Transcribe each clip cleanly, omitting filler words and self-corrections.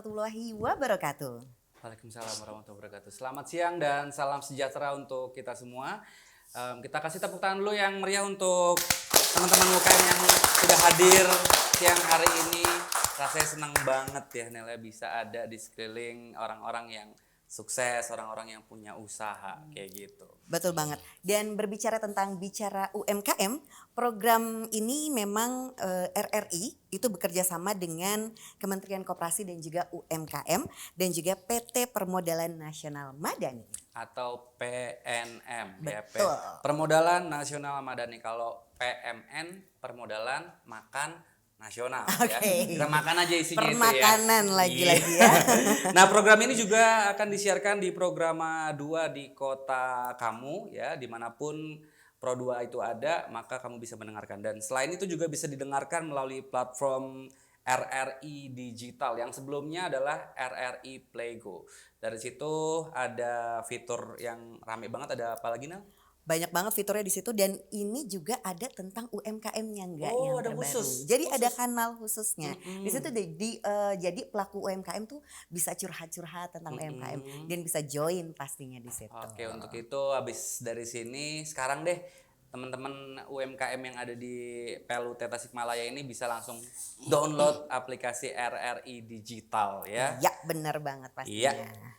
warahmatullahi wabarakatuh. Waalaikumsalam warahmatullahi wabarakatuh. Selamat siang dan salam sejahtera untuk kita semua. Kita kasih tepuk tangan dulu yang meriah untuk teman-teman UKM yang sudah hadir siang hari ini. Rasanya senang banget ya Nela bisa ada di sekeliling orang-orang yang sukses, orang-orang yang punya usaha kayak gitu. Betul banget. Dan berbicara tentang bicara UMKM, program ini memang RRI itu bekerja sama dengan Kementerian Koperasi dan juga UMKM dan juga PT Permodalan Nasional Madani. Atau PNM. Betul. Ya, Permodalan Nasional Madani. Kalau PMN, Permodalan Makan Nasional. Ya. Kita makan aja isinya Permakanan itu ya. lagi-lagi ya. Nah, program ini juga akan disiarkan di Programa 2 di kota kamu ya, dimanapun Pro 2 itu ada, maka kamu bisa mendengarkan. Dan selain itu juga bisa didengarkan melalui platform RRI Digital yang sebelumnya adalah RRI Playgo. Dari situ ada fitur yang rame banget, ada apa lagi Nel? Banyak banget fiturnya di situ dan ini juga ada tentang UMKM-nya enggak Oh, yang ada terbaru. khusus. Jadi ada kanal khususnya. Mm-mm. Di situ jadi pelaku UMKM tuh bisa curhat-curhat tentang UMKM dan bisa join pastinya di situ. Oke, untuk itu habis dari sini sekarang deh teman-teman UMKM yang ada di PLUT Tasikmalaya ini bisa langsung download aplikasi RRI Digital ya. Ya, benar banget pastinya. Iya.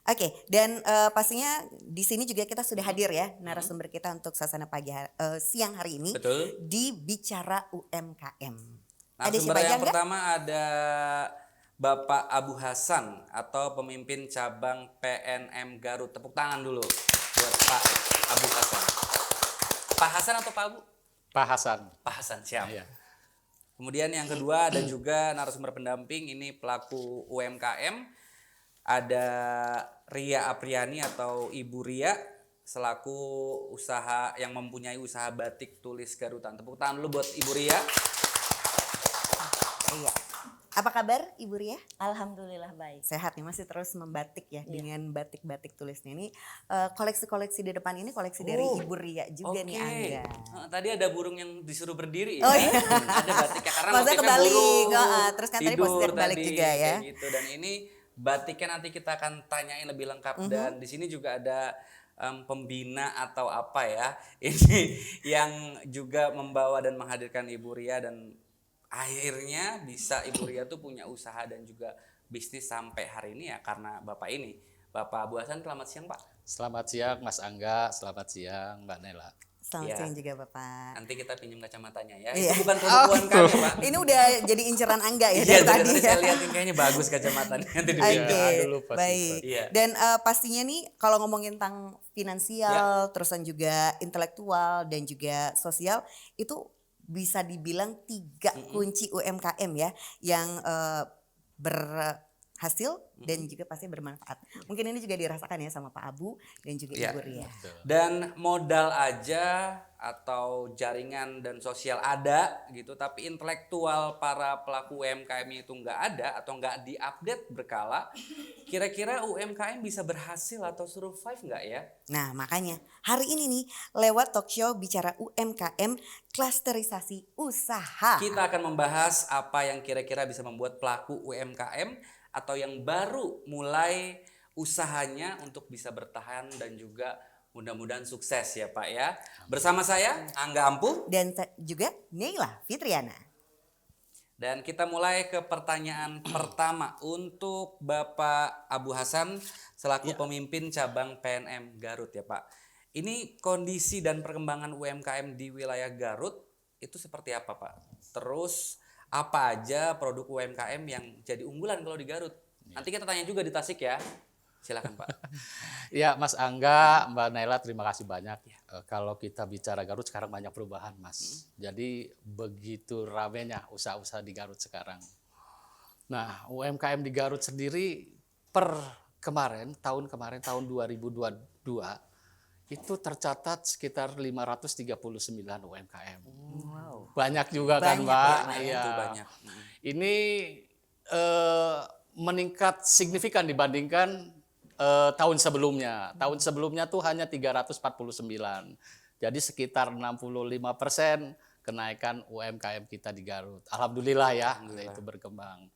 Oke, dan pastinya di sini juga kita sudah hadir ya narasumber kita untuk suasana siang hari ini. Betul. Di Bicara UMKM. Nah, Ada sumber siapa aja yang enggak? pertama ada Bapak Abu Hasan atau pemimpin cabang PNM Garut. Tepuk tangan dulu buat Pak Abu Hasan. Pak Hasan atau Pak Abu? Pak Hasan. Pak Hasan, siap. Iya. Kemudian yang kedua ada juga narasumber pendamping, ini pelaku UMKM. Ada Ria Apriani atau Ibu Ria selaku usaha yang mempunyai usaha batik tulis Garutan. Tepuk tangan dulu buat Ibu Ria. Iya. Apa kabar Ibu Ria? Alhamdulillah baik. Sehat nih, masih terus membatik ya dengan batik-batik tulisnya. Ini koleksi-koleksi di depan ini koleksi dari Ibu Ria juga nih Angga. Tadi ada burung yang disuruh berdiri ya. Oh, iya. Ada batiknya karena Masa motifnya kebalik. burung. Terus kan tadi Tidur posisi terbalik tadi, juga ya. kayak gitu. Dan ini batiknya nanti kita akan tanyain lebih lengkap dan di sini juga ada pembina atau apa ya ini yang juga membawa dan menghadirkan Ibu Ria dan akhirnya bisa Ibu Ria tuh punya usaha dan juga bisnis sampai hari ini ya karena Bapak ini. Bapak Abu Hasan, selamat siang Pak. Selamat siang Mas Angga, selamat siang Mbak Nela. Selamat Iya. siang juga Bapak. Nanti kita pinjam kacamatanya ya. Iya. Itu bukan produk UMKM ya Pak. Ini udah jadi inceran Angga ya Iya, dari dari tadi tadi ya. saya lihatin kayaknya bagus kacamatanya. Nanti Oke, dipinjam. dulu pas baik. Iya. Dan pastinya nih kalau ngomongin tentang finansial, terusan juga intelektual dan juga sosial itu bisa dibilang 3 kunci UMKM ya yang berhasil dan juga pasti bermanfaat. Mungkin ini juga dirasakan ya sama Pak Abu dan juga Iya. Ibu Ria. Dan modal aja atau jaringan dan sosial ada gitu, tapi intelektual para pelaku UMKM itu nggak ada atau nggak diupdate berkala, kira-kira UMKM bisa berhasil atau survive nggak ya? Nah makanya hari ini nih lewat talk show Bicara UMKM klasterisasi usaha. Kita akan membahas apa yang kira-kira bisa membuat pelaku UMKM atau yang baru mulai usahanya untuk bisa bertahan dan juga mudah-mudahan sukses ya Pak ya. Bersama saya Angga Ampuh Dan juga Neila Fitriana. dan kita mulai ke pertanyaan pertama untuk Bapak Abu Hasan selaku pemimpin cabang PNM Garut ya Pak. Ini kondisi dan perkembangan UMKM di wilayah Garut itu seperti apa Pak? Terus apa aja produk UMKM yang jadi unggulan kalau di Garut? Nanti kita tanya juga di Tasik ya. Silakan Pak. Ya Mas Angga, Mbak Nela terima kasih banyak. Kalau kita bicara Garut sekarang banyak perubahan Mas. Jadi begitu ramenya usaha-usaha di Garut sekarang. Nah UMKM di Garut sendiri tahun kemarin tahun 2022 itu tercatat sekitar 539 UMKM. Wow. Banyak juga Banyak, kan Mbak. Banyak, Iya. itu banyak. Ini meningkat signifikan dibandingkan tahun sebelumnya. Tahun sebelumnya tuh hanya 349. Jadi sekitar 65% kenaikan UMKM kita di Garut. Alhamdulillah ya, itu berkembang.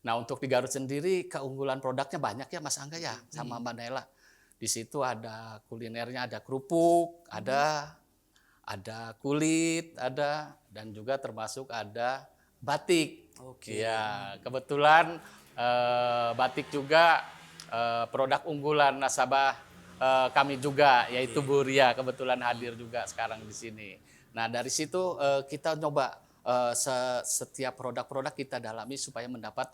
Nah, untuk di Garut sendiri keunggulan produknya banyak ya Mas Angga ya, sama Mbak Nela. Di situ ada kulinernya, ada kerupuk, ada kulit, dan juga termasuk ada batik. Oke. Ya, kebetulan batik juga produk unggulan nasabah kami juga, yaitu Bu Ria kebetulan hadir juga sekarang di sini. Nah, dari situ kita coba setiap produk-produk kita dalami supaya mendapat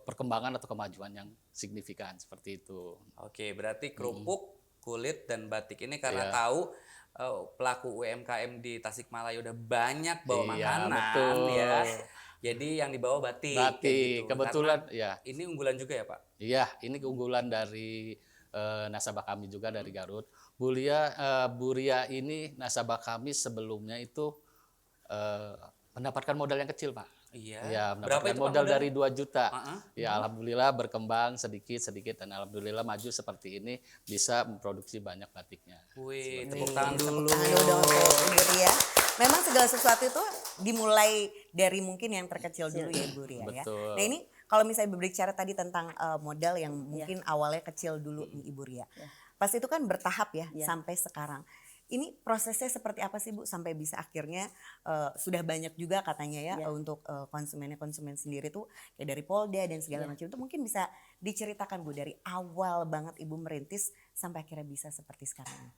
perkembangan atau kemajuan yang signifikan seperti itu. Oke, berarti kerupuk, kulit dan batik ini karena Iya. tahu pelaku UMKM di Tasikmalaya udah banyak bawa Iya, makanan ya. betul. Jadi yang dibawa batik kayak Batik, gitu. kebetulan Karena ya. ini unggulan juga ya, Pak? Iya, ini keunggulan dari nasabah kami juga dari Garut. Bu Ria ini nasabah kami sebelumnya itu mendapatkan modal yang kecil, Pak. Iya. Ya, Berapa mendapatkan itu, Pak, modal modalnya? dari 2 juta. Heeh. Ya, alhamdulillah berkembang sedikit-sedikit dan alhamdulillah maju seperti ini bisa memproduksi banyak batiknya. Wih, tepuk tangan dulu. Tepuk tangan dulu dong untuk Ibu Ria. Memang segala sesuatu itu dimulai dari mungkin yang terkecil dulu ya Ibu Ria ya. Betul. Nah ini kalau misalnya berbicara tadi tentang modal yang mungkin awalnya kecil dulu nih Ibu Ria. Pas itu kan bertahap ya sampai sekarang. Ini prosesnya seperti apa sih Bu sampai bisa akhirnya sudah banyak juga katanya ya untuk konsumen sendiri tuh kayak dari Polda dan segala macam itu mungkin bisa diceritakan Bu dari awal banget Ibu merintis sampai akhirnya bisa seperti sekarang ini.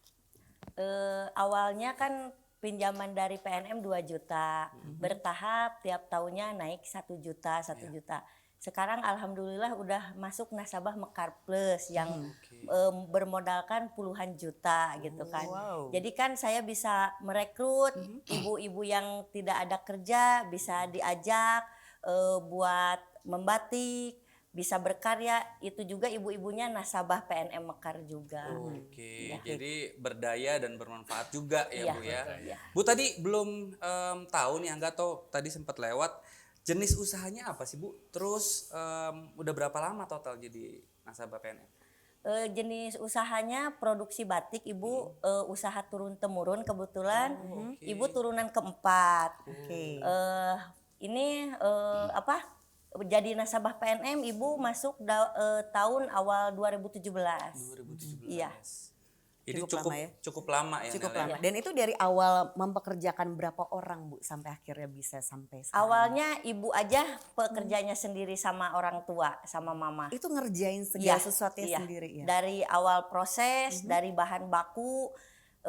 Awalnya kan pinjaman dari PNM 2 juta, bertahap tiap tahunnya naik 1 juta, 1 juta. Sekarang alhamdulillah udah masuk nasabah Mekar Plus yang bermodalkan puluhan juta gitu kan. Wow. Jadi kan saya bisa merekrut ibu-ibu yang tidak ada kerja, bisa diajak buat membatik, bisa berkarya. Itu juga ibu-ibunya nasabah PNM Mekar juga. Oke, jadi berdaya dan bermanfaat juga ya Iya, Bu ya. iya. Bu tadi belum tahu nih, Angga atau tadi sempat lewat jenis usahanya apa sih Bu? Terus udah berapa lama total jadi nasabah PNM? Jenis usahanya produksi batik, Ibu usaha turun temurun kebetulan. Ibu turunan keempat. Oke. Ini jadi nasabah PNM Ibu masuk tahun awal 2017. 2017. Iya. Jadi Cukup lama ya? cukup lama ya. Cukup Nel, ya? lama. Dan itu dari awal mempekerjakan berapa orang Bu sampai akhirnya bisa sampai sekarang? Awalnya Ibu aja pekerjanya sendiri sama orang tua, sama mama. Itu ngerjain Iya, segala sesuatunya iya. sendiri ya. Dari awal proses, dari bahan baku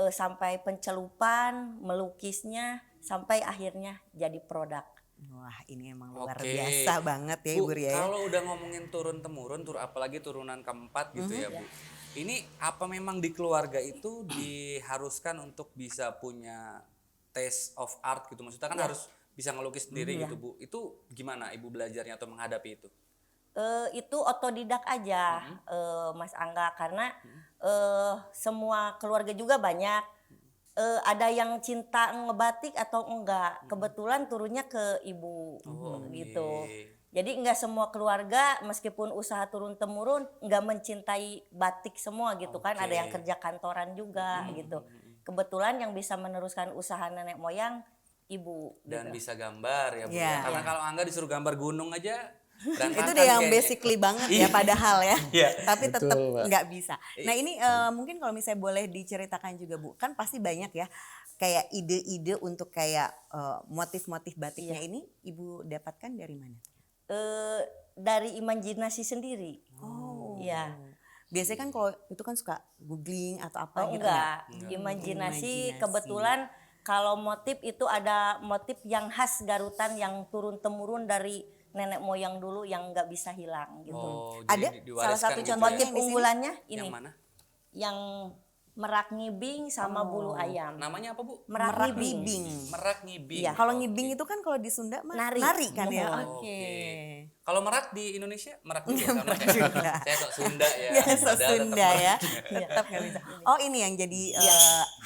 sampai pencelupan, melukisnya, sampai akhirnya jadi produk. Wah ini emang luar Oke. biasa banget ya Ibu Ria ya. Kalau udah ngomongin turun temurun, apalagi turunan keempat gitu ya Bu. Ini apa memang di keluarga itu diharuskan untuk bisa punya taste of art gitu? Maksudnya kan harus bisa ngelukis sendiri gitu Bu. Itu gimana Ibu belajarnya atau menghadapi itu? Itu otodidak aja Mas Angga, karena semua keluarga juga banyak. Ada yang cinta ngebatik atau enggak. Kebetulan turunnya ke ibu gitu. Jadi enggak semua keluarga meskipun usaha turun temurun enggak mencintai batik semua gitu kan. Ada yang kerja kantoran juga gitu. Kebetulan yang bisa meneruskan usaha nenek moyang ibu. Dan gitu. bisa gambar ya Bu. Iya. Ya. Karena kalau Angga disuruh gambar gunung aja berantakan Itu udah yang kayaknya. basically banget ya padahal ya. Iya. Tapi tetap Betul, Mbak. nggak bisa. Nah ini mungkin kalau misalnya boleh diceritakan juga Bu. Kan pasti banyak ya kayak ide-ide untuk kayak motif-motif batiknya ini Ibu dapatkan dari mana? Dari imajinasi sendiri. Oh. Iya. Biasanya kan kalau itu kan suka googling atau apa Oh gitu enggak, ya. imajinasi kebetulan kalau motif itu ada motif yang khas Garutan yang turun temurun dari nenek moyang dulu yang nggak bisa hilang gitu. Oh, Ada jadi salah diwariskan satu gitu contoh ya. Motif yang di sini? unggulannya Yang ini, mana? yang merak ngibing sama bulu ayam. Namanya apa Bu? Merak Merak ngibing. ngibing. Merak ngibing. Iya. Kalau ngibing itu kan kalau di Sunda mah Nari. kan ya. Oh, Oke. Kalau merak di Indonesia merak juga sama kayak juga. saya sok Sunda ya. Ya, so Padahal tetap Sunda merak ya. juga. Tetap nggak bisa. Oh ini yang jadi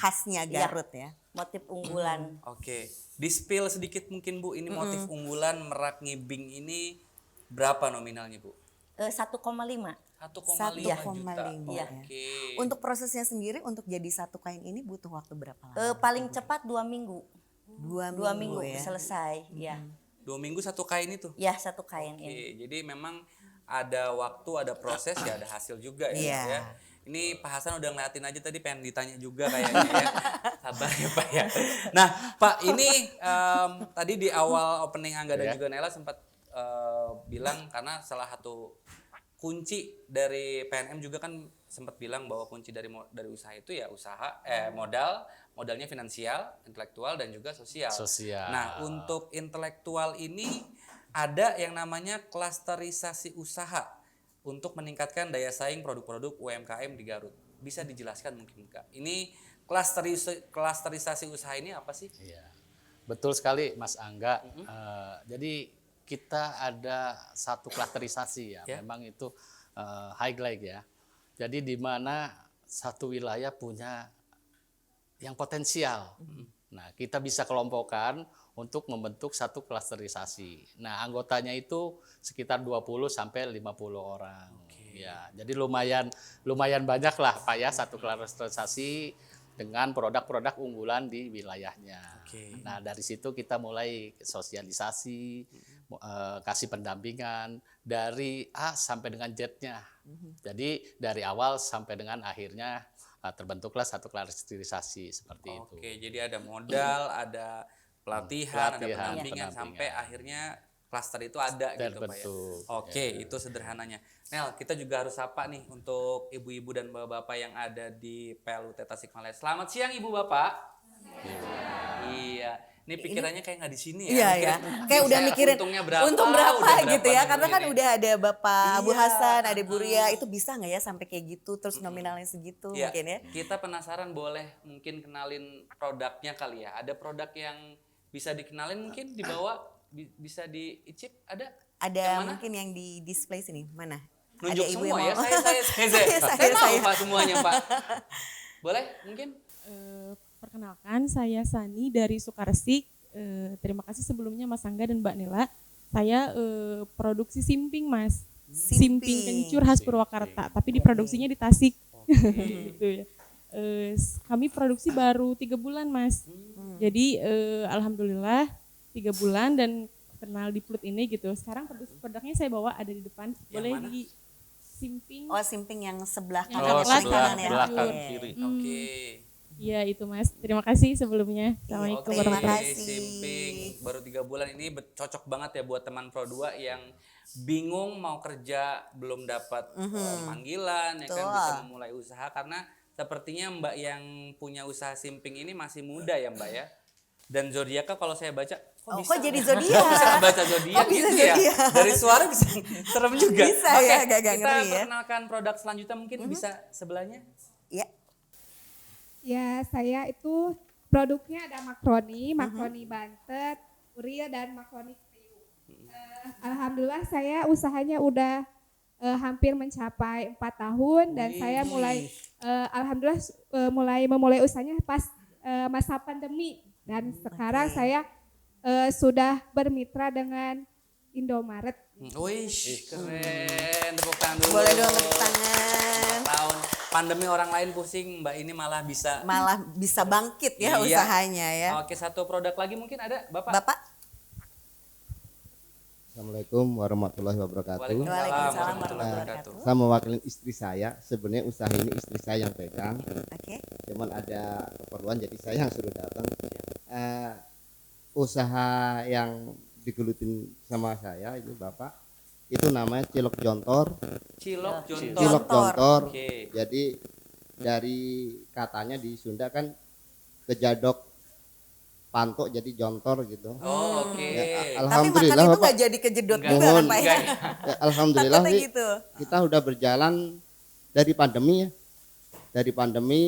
khasnya Garut ya. Motif unggulan. Oke, di-spill sedikit mungkin Bu, ini motif unggulan merak ngibing ini berapa nominalnya Bu? 1,5. 1,5 1,5 juta. ya. Oke. Untuk prosesnya sendiri untuk jadi satu kain ini butuh waktu berapa lama? Paling cepat 2 minggu. 2 2 minggu ya. selesai, ya. 2 minggu satu kain itu. Ya, satu kain Oke, ini. jadi memang ada waktu, ada proses, ya ada hasil juga ya. Iya. Ya. Ini Pak Hasan udah ngeliatin aja tadi, pengen ditanya juga kayaknya ya. Sabar ya Pak ya. Nah Pak, ini tadi di awal opening Angga dan Iya. juga Nela sempat bilang karena salah satu kunci dari PNM juga kan sempat bilang bahwa kunci dari usaha itu ya modalnya finansial, intelektual dan juga sosial. Sosial. Nah, untuk intelektual ini ada yang namanya klasterisasi usaha untuk meningkatkan daya saing produk-produk UMKM di Garut. Bisa dijelaskan mungkin Kak? Ini klasterisasi usaha ini apa sih? Iya, betul sekali Mas Angga. Jadi kita ada satu klasterisasi ya, Ya. memang itu highlight ya. Jadi di mana satu wilayah punya yang potensial. Nah, kita bisa kelompokkan untuk membentuk satu klasterisasi. Nah, anggotanya itu sekitar 20 sampai 50 orang. Ya, jadi lumayan banyak lah Pak ya, satu klasterisasi dengan produk-produk unggulan di wilayahnya. Oke. Nah, dari situ kita mulai sosialisasi, kasih pendampingan dari A sampai dengan Z-nya. Jadi dari awal sampai dengan akhirnya terbentuklah satu klasterisasi seperti itu. Oke, jadi ada modal, ada pelatihan, ada Pelatihan, pendampingan sampai pendampingan. akhirnya klaster itu ada gitu Pak ya. Terbentuk, Oke, itu sederhananya. Nel, kita juga harus sapa nih untuk ibu-ibu dan bapak-bapak yang ada di PLUT Tasikmalaya. Selamat siang Ibu Bapak. Iya. Ini pikirannya kayak nggak di sini ya. Iya ya, kayak udah mikirin untungnya untung berapa udah gitu ya, karena minggu kan ini. udah ada Bapak Abu Iya, Hasan, ada Bu Ria, itu bisa nggak ya sampai kayak gitu, terus nominalnya segitu Iya, mungkin ya? kita penasaran, boleh mungkin kenalin produknya kali ya. Ada produk yang bisa dikenalin mungkin dibawa, bisa diicip, ada? Ada Yang mana? mungkin yang di display sini, mana? Nunjuk Ada ibu semua yang ya, mau. saya tahu Pak semuanya Pak. Boleh mungkin? Perkenalkan, saya Sani dari Sukaresik. Terima kasih sebelumnya Mas Angga dan Mbak Nela. Saya produksi simping, Mas. Simping kencur khas Purwakarta, tapi diproduksinya di Tasik. Gitu ya. Kami produksi baru 3 bulan, Mas. Jadi alhamdulillah 3 bulan dan kenal di Plut ini gitu. Sekarang produknya saya bawa ada di depan. Boleh mana? di simping. Oh, simping yang sebelah Yang kanan, sebelah kanan ya. belakang Oke. kiri. Oke. Iya itu Mas. Terima kasih sebelumnya. Assalamualaikum Terima warahmatullahi kasih. Simping baru 3 bulan ini cocok banget ya buat teman Pro 2 yang bingung mau kerja belum dapat panggilan ya kan, Betul. bisa memulai usaha karena sepertinya Mbak yang punya usaha simping ini masih muda ya Mbak ya. Dan zodiaknya kalau saya baca Kok jadi bisa zodiak? baca zodiak Kok bisa gitu ya. zodiak? Dari suara bisa serem juga. Bisa Oke, ya, agak-agak kita ngeri ya. perkenalkan produk selanjutnya mungkin bisa sebelahnya. Ya. Ya, saya itu produknya ada makroni bantet, uril, dan makroni kriu. Alhamdulillah saya usahanya udah hampir mencapai 4 tahun dan saya mulai alhamdulillah memulai usahanya pas masa pandemi dan sekarang saya sudah bermitra dengan Indomaret. Wih, keren. Tepuk tangan dulu. Boleh dong tepuk tangan. Tahun pandemi orang lain pusing, Mbak ini malah bisa. Malah bisa bangkit ya Iya. usahanya ya. Oke, satu produk lagi mungkin ada, Bapak? Bapak? Assalamualaikum warahmatullahi wabarakatuh. Waalaikumsalam warahmatullahi wabarakatuh. Saya mewakili istri saya. Sebenarnya usaha ini istri saya yang pegang. Oke. Cuman ada keperluan jadi saya yang suruh datang. Usaha yang digelutin sama saya itu Bapak. Itu namanya Cilok Jontor. Cilok Jontor. Cilok Jontor. Oke. Jadi dari katanya di Sunda kan kejadok pantok jadi jontor gitu. Oh, oke. Ya, Tapi makan alhamdulillah itu Bapak. nggak jadi kejedot Enggak. juga kan Mohon. Pak ya? Enggak. Ya, alhamdulillah Takutnya nih, gitu. kita udah berjalan dari pandemi ya. Dari pandemi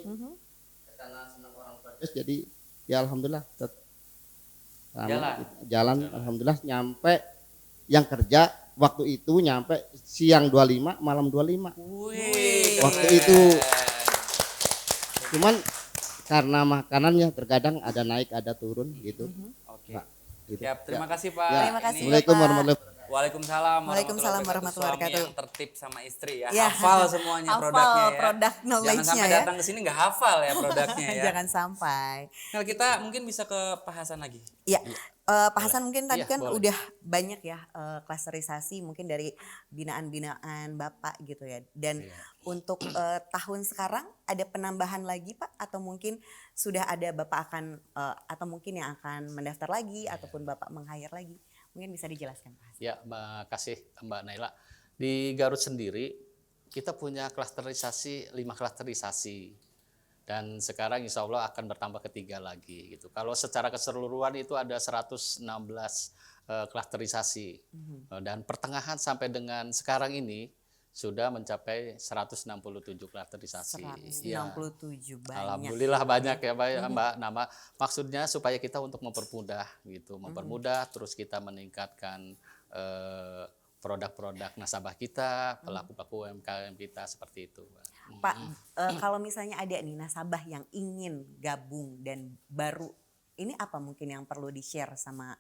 karena senang orang pedes jadi ya alhamdulillah jalan alhamdulillah nyampe yang kerja waktu itu nyampe siang 25 malam 25. Wih, Waktu keren. itu. Cuman karena makanannya terkadang ada naik ada turun gitu. Oke. Pak, gitu. Siap, terima kasih Pak. Ya. Terima kasih, Ini Assalamualaikum Bapak. warahmatullahi wabarakatuh. Waalaikumsalam Waalaikumsalam warahmatullahi Suami wabarakatuh. yang tertib sama istri ya. Ya. Hafal semuanya Hafal produknya ya. produk Jangan knowledge-nya sampai ya. datang ke sini nggak hafal ya produknya ya. Jangan sampai. Nah, kita mungkin bisa ke Pak Hasan lagi. Iya, Pak Hasan mungkin tadi Iya, kan boleh. udah banyak ya klasterisasi mungkin dari binaan-binaan Bapak gitu ya. Dan Iya. untuk tahun sekarang ada penambahan lagi Pak atau mungkin sudah ada Bapak akan atau mungkin yang akan mendaftar lagi ataupun Bapak meng-hire lagi. Mungkin bisa dijelaskan Pak Hasan. Ya, makasih Mbak Naila. Di Garut sendiri kita punya klasterisasi 5 klasterisasi. Dan sekarang insya Allah akan bertambah ke 3 lagi gitu. Kalau secara keseluruhan itu ada 116 klasterisasi. Dan pertengahan sampai dengan sekarang ini sudah mencapai 167 klasterisasi. Ya. 167 banyak. Alhamdulillah banyak ya Mbak Nama. Maksudnya supaya kita untuk mempermudah gitu, mempermudah terus kita meningkatkan produk-produk nasabah kita, pelaku-pelaku UMKM kita seperti itu, Mbak. Pak, kalau misalnya ada nih nasabah yang ingin gabung dan baru, ini apa mungkin yang perlu di-share sama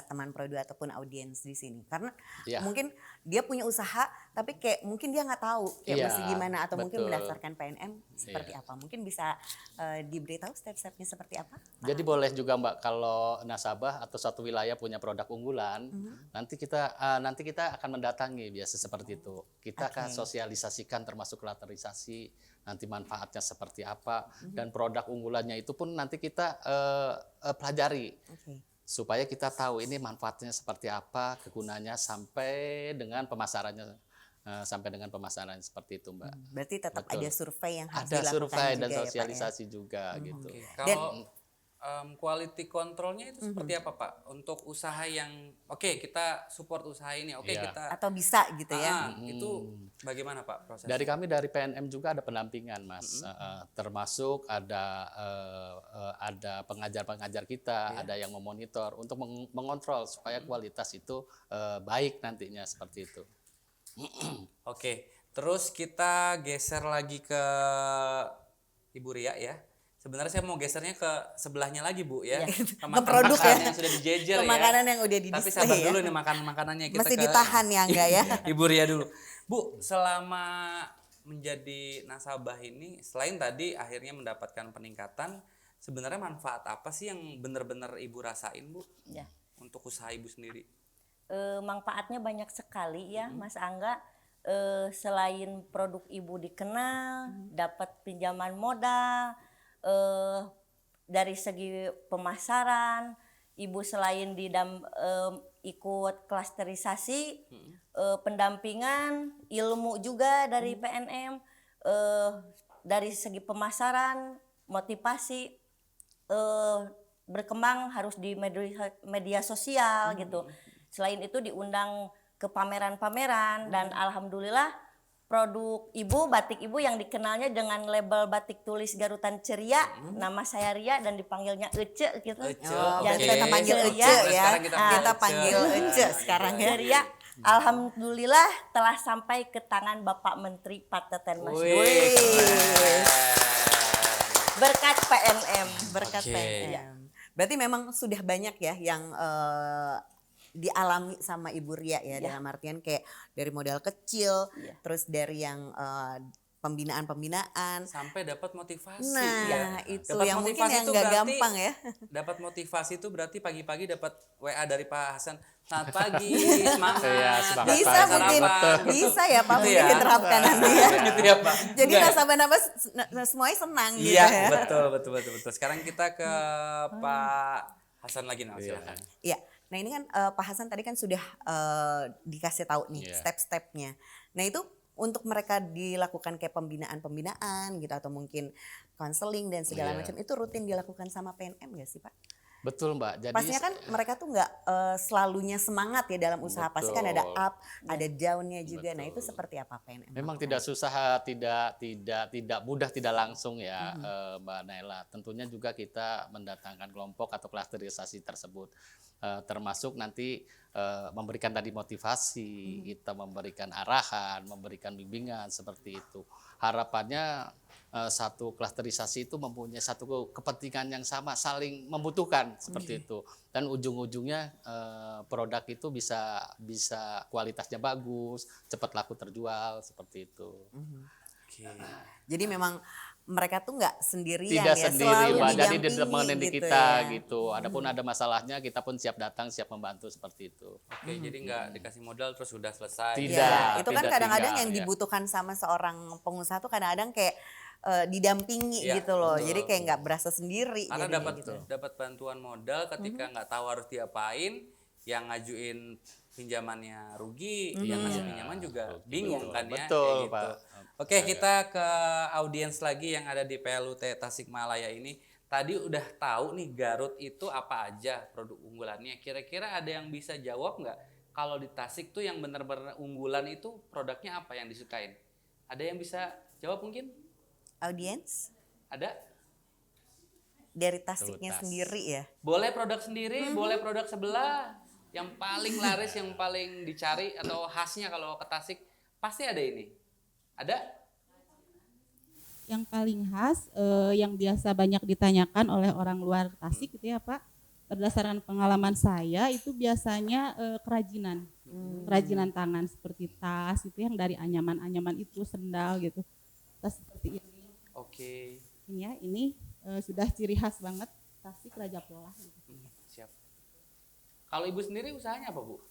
teman Produ ataupun audiens di sini? Karena Iya. mungkin dia punya usaha, tapi kayak mungkin dia nggak tahu kayak Iya, mesti gimana atau mungkin betul. mendaftarkan PNM seperti Iya. apa? Mungkin bisa diberitahu step-stepnya seperti apa? Jadi boleh juga Mbak kalau nasabah atau satu wilayah punya produk unggulan, nanti kita akan mendatangi biasa seperti itu. Kita akan Oke. sosialisasikan termasuk klaterisasi, nanti manfaatnya seperti apa dan produk unggulannya itu pun nanti kita pelajari Oke. supaya kita tahu ini manfaatnya seperti apa, kegunaannya sampai dengan pemasarannya seperti itu, Mbak. Berarti tetap Betul. ada survei yang harus Ada dilakukan survei juga dan ya, Pak, ya? sosialisasi juga gitu. Oke. Dan- Kalau quality controlnya itu seperti apa Pak? Untuk usaha yang kita support usaha ini, Iya. kita Atau bisa gitu ya? itu bagaimana Pak prosesnya? Dari kami dari PNM juga ada pendampingan, Mas. Termasuk ada pengajar-pengajar kita, ada yang memonitor untuk mengontrol supaya kualitas itu baik nantinya seperti itu. Oke, terus kita geser lagi ke Ibu Ria ya. Sebenarnya saya mau gesernya ke sebelahnya lagi Bu ya. Iya. Ke Ke produk ya. yang sudah dijejer Ke ya. makanan yang udah di Tapi display sabar ya. dulu nih makanannya kita Mesti ke ditahan ya enggak ya? Ibu Ria dulu. Bu, selama menjadi nasabah ini selain tadi akhirnya mendapatkan peningkatan, sebenarnya manfaat apa sih yang benar-benar Ibu rasain Bu Ya. untuk usaha Ibu sendiri? Manfaatnya banyak sekali ya Mas Angga. Selain produk Ibu dikenal, dapat pinjaman modal, dari segi pemasaran, Ibu selain ikut klasterisasi, pendampingan, ilmu juga dari PNM, dari segi pemasaran, motivasi, berkembang harus di media sosial gitu. Selain itu diundang ke pameran-pameran dan alhamdulillah produk Ibu, batik Ibu yang dikenalnya dengan label batik tulis Garutan Ceria, nama saya Ria dan dipanggilnya Ece gitu. Ece, Yang oke. kita panggil Ceria. Ece ya. Sekarang kita panggil Kita Ece. panggil Ece sekarang ya. Ceria. Alhamdulillah telah sampai ke tangan Bapak Menteri Pak Teten Mas Wih, Dwi. keren. Berkat PNM. Berkat Oke. PNM. Berarti memang sudah banyak ya yang dialami sama Ibu Ria ya, dalam artian kayak dari modal kecil, Iya. terus dari yang pembinaan-pembinaan. Sampai dapat motivasi. Nah, ya. itu Dapat yang mungkin motivasi yang itu nggak berarti- gampang ya. Dapat motivasi itu berarti pagi-pagi dapat WA dari Pak Hasan. Selamat pagi, semangat. Iya, semangat Bisa Pak. mungkin, Sarapan, gitu. bisa ya Pak, Gitu mungkin ya. diterapkan nanti ya. Gitu ya Pak. Jadi Enggak ya? nasabah-nasabah semuanya senang gitu Iya, ya. betul. Sekarang kita ke Pak Hasan lagi nah, silakan. Iya. Nah ini kan Pak Hasan tadi kan sudah dikasih tahu nih Iya. step-stepnya. Nah itu untuk mereka dilakukan kayak pembinaan-pembinaan gitu atau mungkin konseling dan segala Iya. macam itu rutin dilakukan sama PNM nggak sih Pak? Betul, Mbak. Jadi Pastinya kan mereka tuh nggak selalunya semangat ya dalam usaha. Pasti kan ada Betul. up, ada down-nya juga. Nah itu Betul. seperti apa PNM? memang lakukan? tidak susah, tidak mudah, tidak langsung ya, Mbak Naila. Tentunya juga kita mendatangkan kelompok atau klasterisasi tersebut, termasuk nanti memberikan tadi motivasi, kita memberikan arahan, memberikan bimbingan seperti itu. Harapannya satu klasterisasi itu mempunyai satu kepentingan yang sama, saling membutuhkan seperti itu. Dan ujung-ujungnya produk itu bisa kualitasnya bagus, cepat laku terjual seperti itu. Oke. Jadi memang mereka tuh nggak sendirian Tidak ya, sendiri, selalu Mbak. Jadi didampingi ditemenin di gitu kita ya. gitu. Adapun ada masalahnya, kita pun siap datang, siap membantu seperti itu. Oke, jadi nggak dikasih modal terus sudah selesai. Tidak. Ya, itu kan tidak kadang-kadang tinggal, yang ya. dibutuhkan sama seorang pengusaha tuh kadang-kadang kayak didampingi Iya, gitu loh. betul. Jadi kayak nggak berasa sendiri. Karena jadinya dapat gitu. dapat bantuan modal ketika nggak tahu harus diapain, yang ngajuin pinjamannya rugi, yang ngasih pinjaman juga bingung kan ya. Betul, kayak gitu. Pak. Oke, kita ke audiens lagi yang ada di PLUT Tasikmalaya ini. Tadi udah tahu nih Garut itu apa aja produk unggulannya. Kira-kira ada yang bisa jawab nggak? Kalau di Tasik tuh yang benar-benar unggulan itu produknya apa yang disukain? Ada yang bisa jawab mungkin? Audiens Ada? dari Tasiknya Tas. sendiri ya. Boleh produk sendiri, boleh produk sebelah. Yang paling laris, yang paling dicari atau khasnya kalau ke Tasik pasti ada ini. Ada? Yang paling khas yang biasa banyak ditanyakan oleh orang luar Tasik gitu ya Pak, berdasarkan pengalaman saya itu biasanya kerajinan tangan seperti tas itu yang dari anyaman itu, sendal gitu, tas seperti ini. Oke. Ini ya, ini sudah ciri khas banget Tasik Raja Polah gitu. Siap. Kalau ibu sendiri usahanya apa, Bu?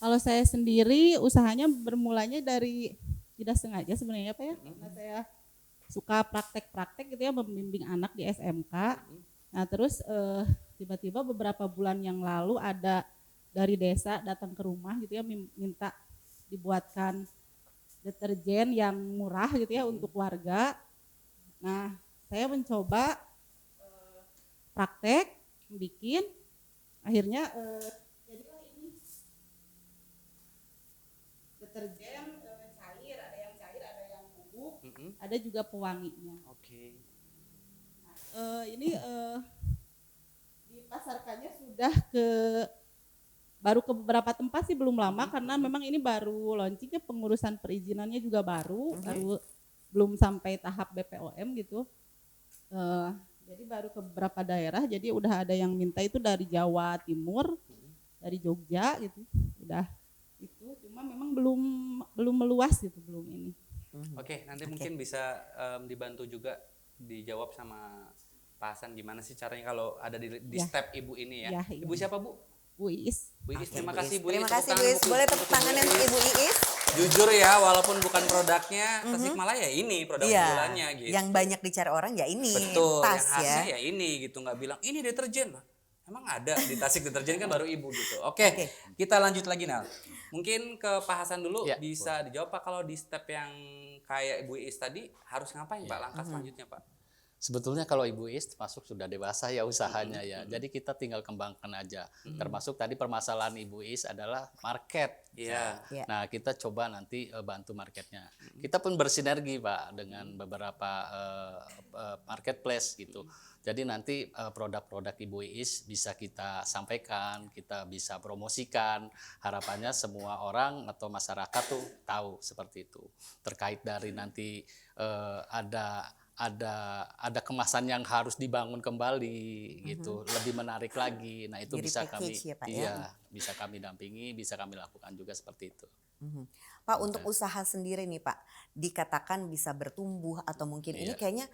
Kalau saya sendiri usahanya bermulanya dari tidak sengaja sebenarnya Pak ya, karena saya suka praktek-praktek gitu ya, membimbing anak di SMK. Nah terus tiba-tiba beberapa bulan yang lalu ada dari desa datang ke rumah gitu ya, minta dibuatkan deterjen yang murah gitu ya untuk warga. Nah saya mencoba praktek, bikin, akhirnya jadilah ini deterjen cair, ada yang cair, ada yang bubuk, ada juga pewanginya. Oke. Ini dipasarkannya sudah baru ke beberapa tempat sih, belum lama karena memang ini baru launchingnya, pengurusan perizinannya juga baru belum sampai tahap BPOM gitu. Jadi baru ke beberapa daerah, jadi udah ada yang minta itu dari Jawa Timur, dari Jogja gitu, udah itu, cuma memang belum meluas gitu, belum ini. Oke, nanti mungkin bisa dibantu juga dijawab sama Pak Hasan gimana sih caranya kalau ada di Ya. step ibu ini ya. Ya, Ibu iya. siapa, Bu? Bu Iis. Bu Iis, terima Bu kasih Iis. Bu Terima Iis. kasih Bu Iis. Boleh tepuk tangannya untuk Ibu Iis. Jujur ya, walaupun bukan produknya Tasikmalaya ini produk unggulannya Iya, gitu. yang banyak dicari orang ya ini Betul, tas yang khasnya ya. ya ini gitu, nggak bilang ini deterjen. Emang ada di Tasik deterjen kan baru ibu gitu. Oke, Oke. kita lanjut lagi Nal. Mungkin ke Pak Hasan dulu Ya, bisa dijawab Pak, kalau di step yang kayak Ibu Iis tadi harus ngapain Pak langkah selanjutnya Pak? Sebetulnya kalau Ibu Is termasuk sudah dewasa ya usahanya ya. Jadi kita tinggal kembangkan aja. Termasuk tadi permasalahan Ibu Is adalah market. Iya. Iya. Nah kita coba nanti bantu marketnya. Kita pun bersinergi Pak dengan beberapa marketplace gitu. Jadi nanti produk-produk Ibu Is bisa kita sampaikan, kita bisa promosikan. Harapannya semua orang atau masyarakat tuh tahu seperti itu. Terkait dari nanti ada kemasan yang harus dibangun kembali gitu, lebih menarik lagi. Nah itu Jadi bisa kami, package ya, Pak, ya? iya, bisa kami dampingi, bisa kami lakukan juga seperti itu. Pak, untuk usaha sendiri nih Pak, dikatakan bisa bertumbuh atau mungkin ini Iya. kayaknya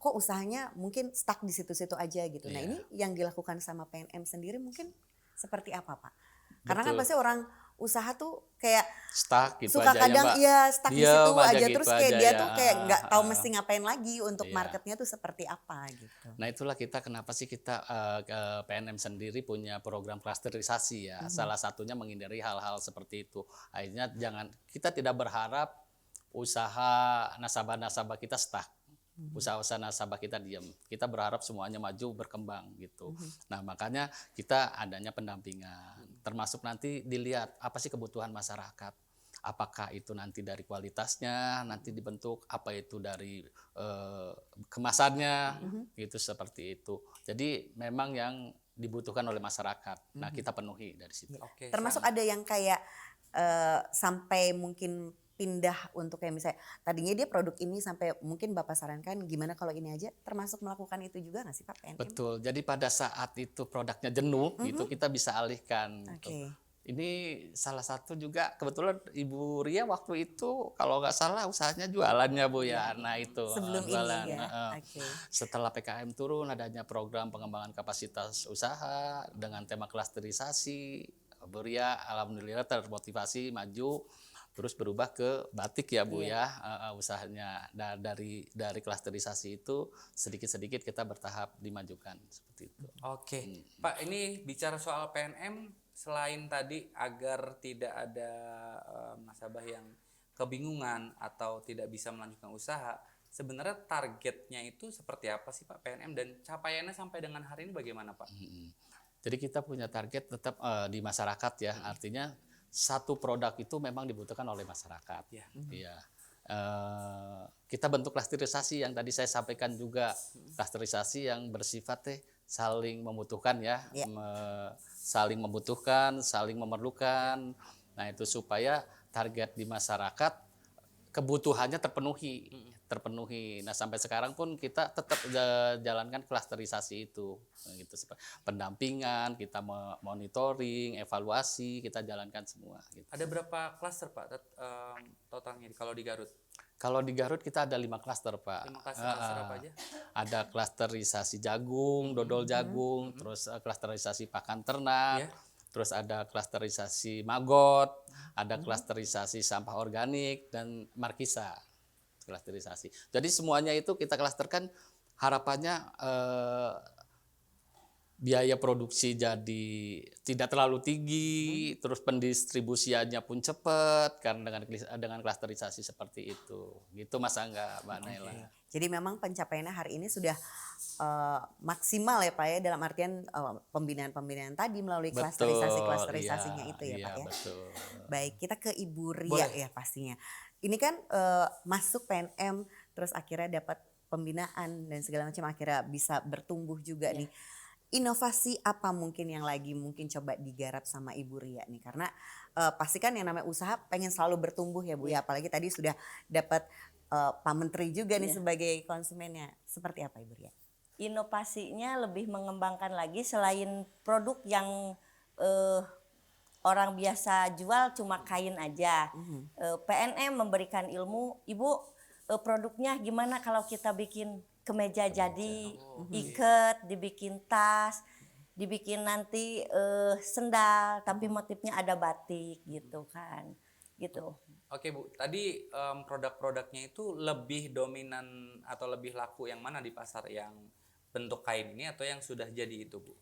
kok usahanya mungkin stuck di situ-situ aja gitu. Nah Iya. ini yang dilakukan sama PNM sendiri mungkin seperti apa Pak? Karena kan Betul. pasti orang usaha tuh kayak Stuck gitu suka aja kadang ya Mbak. iya stuck di Diem situ aja gitu terus kayak aja dia ya. tuh kayak nggak tahu mesti ngapain lagi untuk Iya. marketnya tuh seperti apa gitu. Nah itulah kita kenapa sih kita PNM sendiri punya program klasterisasi ya. Salah satunya menghindari hal-hal seperti itu. Akhirnya kita tidak berharap usaha nasabah-nasabah kita stuck. Usaha-usaha nasabah kita diam. Kita berharap semuanya maju berkembang gitu. Nah makanya kita adanya pendampingan. Termasuk nanti dilihat apa sih kebutuhan masyarakat. Apakah itu nanti dari kualitasnya, nanti dibentuk, apa itu dari kemasannya, gitu seperti itu. Jadi memang yang dibutuhkan oleh masyarakat. Nah kita penuhi dari situ. Oke. Termasuk ada yang kayak sampai mungkin pindah untuk kayak misalnya tadinya dia produk ini sampai mungkin Bapak sarankan gimana kalau ini aja, termasuk melakukan itu juga nggak sih Pak PNM? Betul. Jadi pada saat itu produknya jenuh gitu kita bisa alihkan. Oke. Gitu. Ini salah satu juga kebetulan Ibu Ria waktu itu kalau nggak salah usahanya jualannya Bu ya. Nah itu Sebelum jualan. ini ya. Oke. Setelah PKM turun adanya program pengembangan kapasitas usaha dengan tema klasterisasi. Bu Ria alhamdulillah termotivasi maju terus berubah ke batik ya Bu ya usahanya. Dari klasterisasi itu sedikit-sedikit kita bertahap dimajukan seperti itu. Oke, Pak, ini bicara soal PNM, selain tadi agar tidak ada nasabah yang kebingungan atau tidak bisa melanjutkan usaha, sebenarnya targetnya itu seperti apa sih Pak PNM dan capaiannya sampai dengan hari ini bagaimana Pak? Jadi kita punya target tetap di masyarakat ya, artinya satu produk itu memang dibutuhkan oleh masyarakat. Iya. Kita bentuk klasterisasi yang tadi saya sampaikan juga, klasterisasi yang bersifat saling membutuhkan ya, saling membutuhkan, saling memerlukan. Nah itu supaya target di masyarakat kebutuhannya terpenuhi. Nah sampai sekarang pun kita tetap jalankan klasterisasi itu, gitu. Pendampingan, kita monitoring, evaluasi, kita jalankan semua. Gitu. Ada berapa klaster Pak totalnya kalau di Garut? Kalau di Garut kita ada 5 klaster Pak. 5 klaster apa aja? Ada klasterisasi jagung, dodol jagung, terus klasterisasi pakan ternak, terus ada klasterisasi maggot, ada klasterisasi sampah organik dan markisa. Klasterisasi. Jadi semuanya itu kita klasterkan, harapannya biaya produksi jadi tidak terlalu tinggi, terus pendistribusiannya pun cepat karena dengan klasterisasi seperti itu. Gitu Mas Angga, Mbak Naila. Jadi memang pencapaiannya hari ini sudah maksimal ya Pak ya, dalam artian pembinaan tadi melalui klasterisasinya itu ya Pak ya. Betul. Baik, kita ke Ibu Ria ya pastinya. Ini kan masuk PNM terus akhirnya dapat pembinaan dan segala macam, akhirnya bisa bertumbuh juga nih. Inovasi apa mungkin yang lagi mungkin coba digarap sama Ibu Ria nih, karena pasti kan yang namanya usaha pengen selalu bertumbuh ya Bu ya, apalagi tadi sudah dapat Pak Menteri juga nih sebagai konsumennya. Seperti apa Ibu Ria? Inovasinya lebih mengembangkan lagi, selain produk yang orang biasa jual cuma kain aja. PNM memberikan ilmu, Ibu produknya gimana kalau kita bikin kemeja jadi, ikat, dibikin tas, dibikin nanti sendal, tapi motifnya ada batik gitu kan, gitu. Oke Bu, tadi produk-produknya itu lebih dominan atau lebih laku yang mana di pasar, yang bentuk kain ini atau yang sudah jadi itu Bu?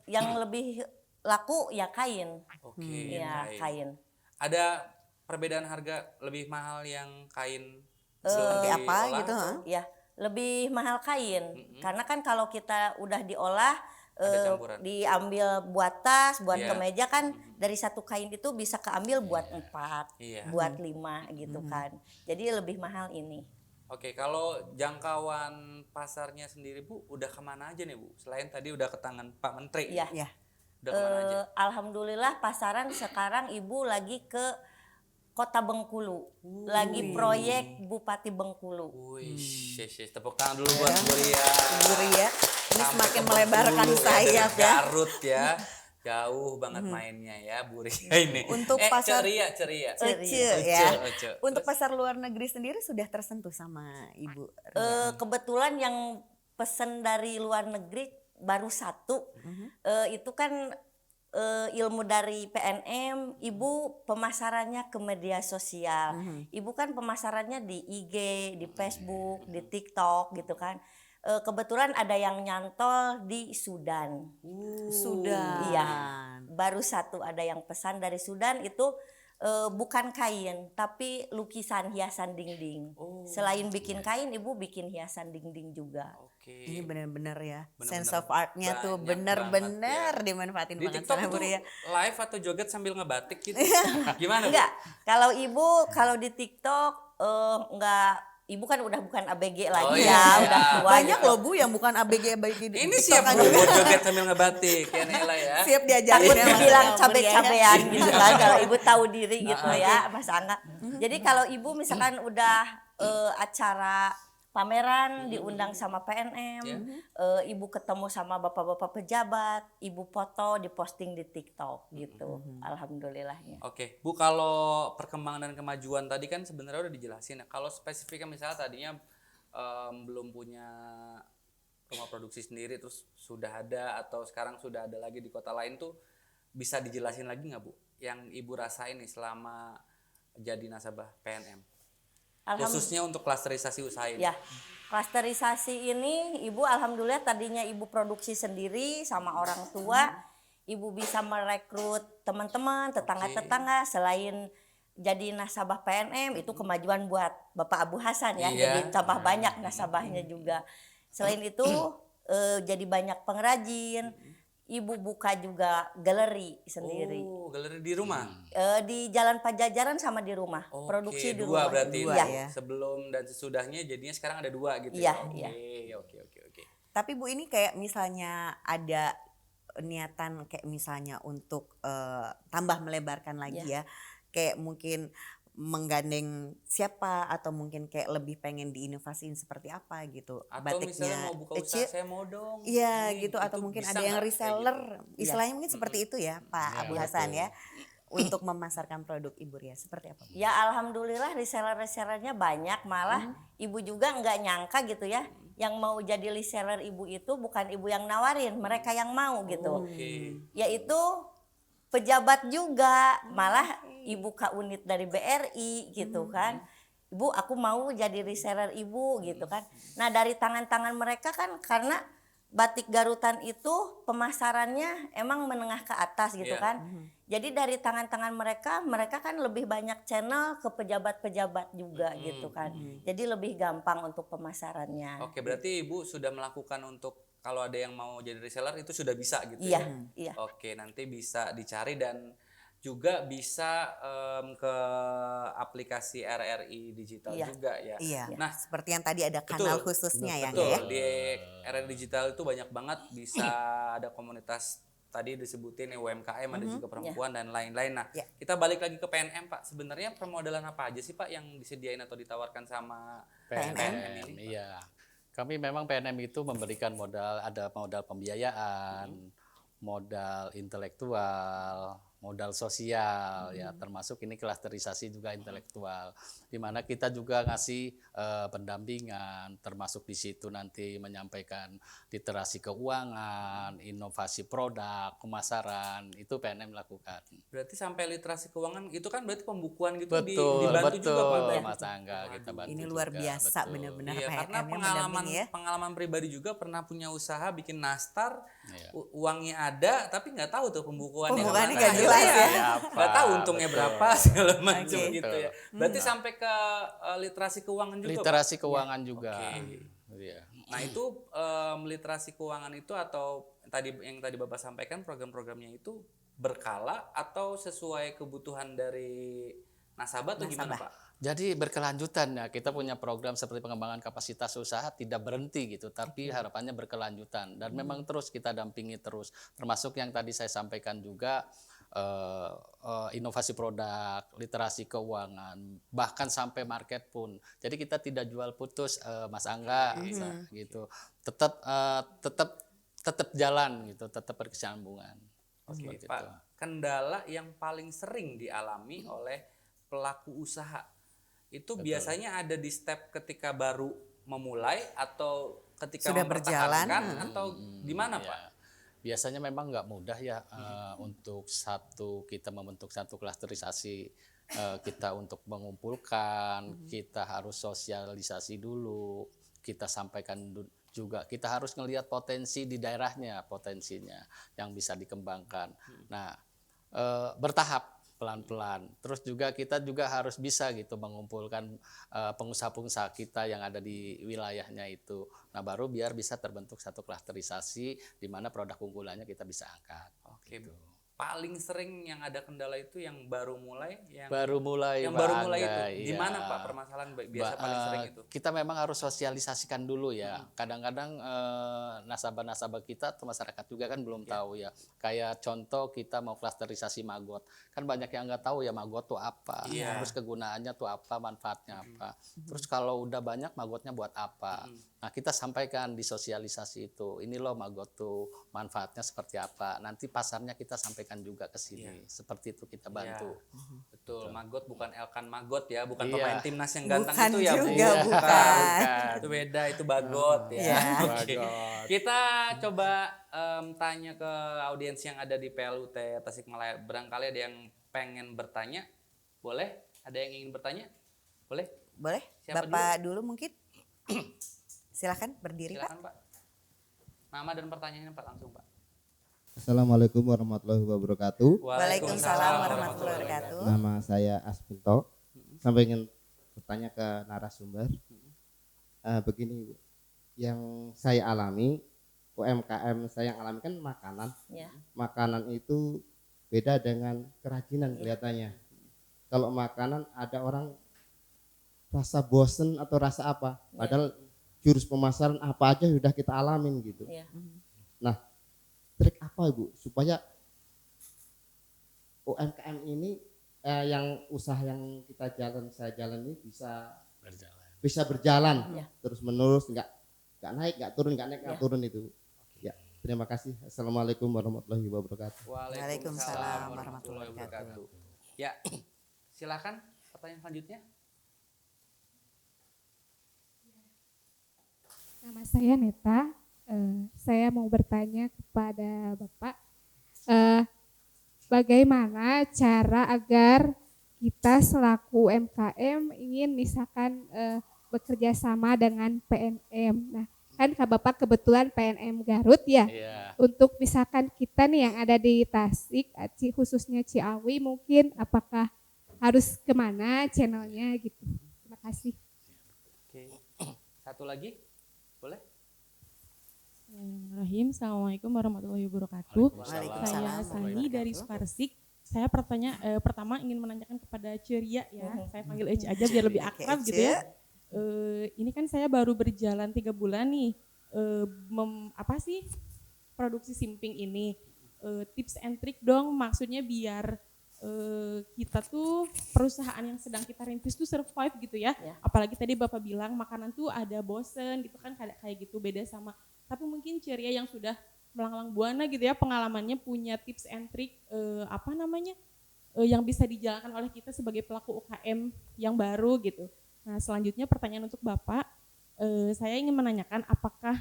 Yang lebih laku ya kain. Oke, ya kain. Ada perbedaan harga lebih mahal yang kain apa gitu? Ya, lebih mahal kain. Karena kan kalau kita udah diolah diambil buat tas, buat kemeja kan dari satu kain itu bisa keambil buat 4, buat 5 gitu kan. Jadi lebih mahal ini. Oke, kalau jangkauan pasarnya sendiri Bu, udah kemana aja nih Bu? Selain tadi udah ke tangan Pak Menteri. Iya. Udah kemana aja? Alhamdulillah pasaran sekarang Ibu lagi ke Kota Bengkulu, lagi proyek Bupati Bengkulu. Wih, tepuk tangan dulu buat Bu Ria. Bu Ria, ini semakin melebarkan sayap ya. Garut ya, jauh banget mainnya ya Bu Ria ini. Untuk pasar ceria. ya. Untuk pasar luar negeri sendiri sudah tersentuh sama Ibu Ria? Kebetulan yang pesen dari luar negeri baru 1, itu kan ilmu dari PNM, Ibu pemasarannya ke media sosial. Ibu kan pemasarannya di IG, di Facebook, di TikTok gitu kan. Kebetulan ada yang nyantol di Sudan. Sudah. Iya, baru 1 ada yang pesan dari Sudan, itu bukan kain tapi lukisan hiasan dinding. Selain bikin kain, Ibu bikin hiasan dinding juga. Ini benar-benar ya, sense of art-nya tuh benar-benar dimanfaatin di banget TikTok sama Bu tuh Ria. live atau joget sambil ngebatik gitu. Gimana Bu? Enggak, kalau Ibu kalau di TikTok enggak, Ibu kan udah bukan ABG Oh, lagi iya. ya, udah tua Banyak gitu. loh Bu yang bukan ABG di Ini TikTok siap kan Bu juga. buat joget sambil ngebatik ya Nela ya. Siap diajarin Takut ya Mas dibilang Angga, Bu, ya. cabe-cabean gitu kan kalau ibu tahu diri gitu ya Mas Angga. Jadi kalau ibu misalkan udah acara pameran diundang sama PNM, ibu ketemu sama bapak-bapak pejabat, ibu foto diposting di TikTok gitu. Alhamdulillahnya. Oke, Bu, kalau perkembangan dan kemajuan tadi kan sebenarnya udah dijelasin ya. Kalau spesifiknya misalnya tadinya belum punya rumah produksi sendiri terus sudah ada atau sekarang sudah ada lagi di kota lain tuh bisa dijelasin lagi nggak Bu? Yang Ibu rasain nih selama jadi nasabah PNM? Khususnya untuk klasterisasi usaha ini. Ya, klasterisasi ini ibu alhamdulillah tadinya ibu produksi sendiri sama orang tua. Ibu bisa merekrut teman-teman, tetangga-tetangga selain jadi nasabah PNM itu kemajuan buat Bapak Abu Hasan ya. Iya. Jadi tambah banyak nasabahnya juga. Selain itu jadi banyak pengrajin. Ibu buka juga galeri sendiri. Oh, galeri di rumah. Di Jalan Pajajaran sama di rumah. Oke, Produksi di dua rumah. berarti Dua, ini. ya. Sebelum dan sesudahnya jadinya sekarang ada 2 gitu Iya, ya. Oke. Tapi Bu ini kayak misalnya ada niatan kayak misalnya untuk tambah melebarkan lagi ya. Kayak mungkin menggandeng siapa atau mungkin kayak lebih pengen diinovasiin seperti apa gitu. Atau misalnya mau buka usaha saya mau dong. Iya Ini, gitu atau itu mungkin bisa ada yang nggak kayak reseller. gitu? Istilahnya mungkin seperti itu ya Pak Iya, Abu betul. Hasan ya. Untuk memasarkan produk Ibu Ria seperti apa? Bu? Ya alhamdulillah reseller-resellernya banyak, malah ibu juga nggak nyangka gitu ya. Yang mau jadi reseller ibu itu bukan ibu yang nawarin, mereka yang mau gitu. Oke. Yaitu pejabat juga, malah ibu Kak Unit dari BRI gitu kan. Ibu aku mau jadi reseller ibu gitu kan. Nah dari tangan-tangan mereka kan karena batik Garutan itu pemasarannya emang menengah ke atas gitu Iya. kan. Jadi dari tangan-tangan mereka kan lebih banyak channel ke pejabat-pejabat juga gitu kan. Jadi lebih gampang untuk pemasarannya. Oke, berarti Ibu sudah melakukan untuk kalau ada yang mau jadi reseller itu sudah bisa gitu Iya, ya. iya. Oke, nanti bisa dicari dan juga bisa ke aplikasi RRI Digital Iya. juga ya. Iya. Nah, Seperti yang tadi ada kanal betul. khususnya ya Betul, Angga ya. di RRI Digital itu banyak banget bisa ada komunitas tadi disebutin UMKM, ada juga perempuan dan lain-lain. Nah, Ya. kita balik lagi ke PNM Pak. Sebenarnya permodalan apa aja sih Pak yang disediain atau ditawarkan sama PNM ini? Iya. Kami memang PNM itu memberikan ada modal pembiayaan, modal intelektual, modal sosial ya, termasuk ini klasterisasi juga intelektual, di mana kita juga ngasih pendampingan, termasuk di situ nanti menyampaikan literasi keuangan, inovasi produk, pemasaran, itu PNM lakukan. Berarti sampai literasi keuangan itu kan berarti pembukuan gitu Betul, dibantu juga Pak. betul, Mas Angga, kita bantu Ini luar juga, biasa betul. benar-benar Iya, karena PNM yang mendampingi ya. pengalaman pribadi juga pernah punya usaha bikin nastar, Iya. uangnya ada tapi nggak tahu tuh pembukuannya. Pembukuannya kemana. nggak jelas Iya, ya. nggak tahu untungnya Betul. berapa segala macam Oke. gitu ya. Berarti sampai ke literasi keuangan juga. Pak? Literasi keuangan juga. Oke. Iya. Nah itu literasi keuangan itu atau yang tadi Bapak sampaikan program-programnya itu berkala atau sesuai kebutuhan dari nasabah atau gimana Pak? Jadi berkelanjutan ya, kita punya program seperti pengembangan kapasitas usaha tidak berhenti gitu, tapi harapannya berkelanjutan dan memang terus kita dampingi terus, termasuk yang tadi saya sampaikan juga inovasi produk, literasi keuangan, bahkan sampai market pun. Jadi kita tidak jual putus, Mas Angga, gitu, tetap jalan gitu, tetap berkesinambungan. Oke Seperti Pak, itu. kendala yang paling sering dialami oleh pelaku usaha itu biasanya ada di step ketika baru memulai atau ketika Sudah berjalan, mempertahankan atau gimana Ya. Pak? Biasanya memang nggak mudah ya untuk kita membentuk satu klasterisasi, kita untuk mengumpulkan, kita harus sosialisasi dulu, kita sampaikan juga, kita harus ngelihat potensi di daerahnya, potensinya yang bisa dikembangkan. Nah, bertahap, pelan-pelan. Terus juga kita juga harus bisa gitu mengumpulkan pengusaha-pengusaha kita yang ada di wilayahnya itu. Nah, baru biar bisa terbentuk satu klasterisasi di mana produk unggulannya kita bisa angkat. Oke, Gitu. paling sering yang ada kendala itu yang baru mulai, yang Baru mulai, yang Pak baru mulai Angga, itu. Di iya. mana Pak permasalahan biasa paling sering itu? Kita memang harus sosialisasikan dulu ya. Kadang-kadang nasabah-nasabah kita atau masyarakat juga kan belum tahu ya. Kayak contoh kita mau klasterisasi maggot. Kan banyak yang nggak tahu ya maggot tuh apa. Iya. Terus kegunaannya tuh apa, manfaatnya apa. Terus kalau udah banyak maggotnya buat apa. Nah kita sampaikan di sosialisasi itu. Ini loh maggot tuh manfaatnya seperti apa. Nanti pasarnya kita sampaikan juga ke sini. Seperti itu kita bantu. Iya. Betul, Maggot bukan Elkan Maggot ya, bukan Iya. pemain timnas yang ganteng Bukan itu ya, Bu. juga, bukan. Itu beda, itu Bagot ya. Iya. Oke. Kita coba tanya ke audiens yang ada di PLUT Tasikmalaya. Barangkali ada yang pengen bertanya. Boleh? Ada yang ingin bertanya? Boleh? Boleh? Siapa Bapak dulu mungkin? Silakan berdiri, Pak. Silakan, Pak. Nama dan pertanyaannya Pak langsung, Pak. Assalamualaikum warahmatullahi wabarakatuh. Waalaikumsalam warahmatullahi wabarakatuh. Nama saya Asbunto. Sampai ingin bertanya ke narasumber. Begini Bu, yang saya alami, UMKM saya yang alami kan makanan. Ya. Makanan itu beda dengan kerajinan kelihatannya. Kalau makanan ada orang rasa bosen atau rasa apa, padahal jurus pemasaran apa aja sudah kita alamin gitu. Ya. Nah, trik apa Ibu supaya UMKM ini yang usaha yang saya jalan ini bisa berjalan Ya. terus menerus, nggak naik nggak turun, nggak naik nggak turun itu. Ya, terima kasih. Assalamualaikum warahmatullahi wabarakatuh. Waalaikumsalam warahmatullahi wabarakatuh. Ya, silakan pertanyaan selanjutnya. Nama saya Neta. Saya mau bertanya kepada Bapak, bagaimana cara agar kita selaku UMKM ingin misalkan bekerja sama dengan PNM. Nah, kan Kak Bapak kebetulan PNM Garut ya. Iya. Untuk misalkan kita nih yang ada di Tasik, khususnya Ciawi, mungkin apakah harus kemana channelnya gitu. Terima kasih. Oke. Satu lagi, boleh? Bismillahirrahmanirrahim. Assalamualaikum warahmatullahi wabarakatuh. Saya Sani dari Sukaresik. Saya pertama ingin menanyakan kepada Ceria ya. Saya panggil Ece aja biar lebih akrab gitu ya. Ini kan saya baru berjalan 3 bulan nih. Apa sih produksi simping ini? Tips and trick dong, maksudnya biar kita tuh perusahaan yang sedang kita rintis tuh survive gitu ya. Apalagi tadi Bapak bilang makanan tuh ada bosen gitu kan, kayak gitu, beda sama. Tapi mungkin Ceria yang sudah melanglang buana gitu ya, pengalamannya punya tips and trick yang bisa dijalankan oleh kita sebagai pelaku UKM yang baru gitu. Nah selanjutnya pertanyaan untuk Bapak, saya ingin menanyakan apakah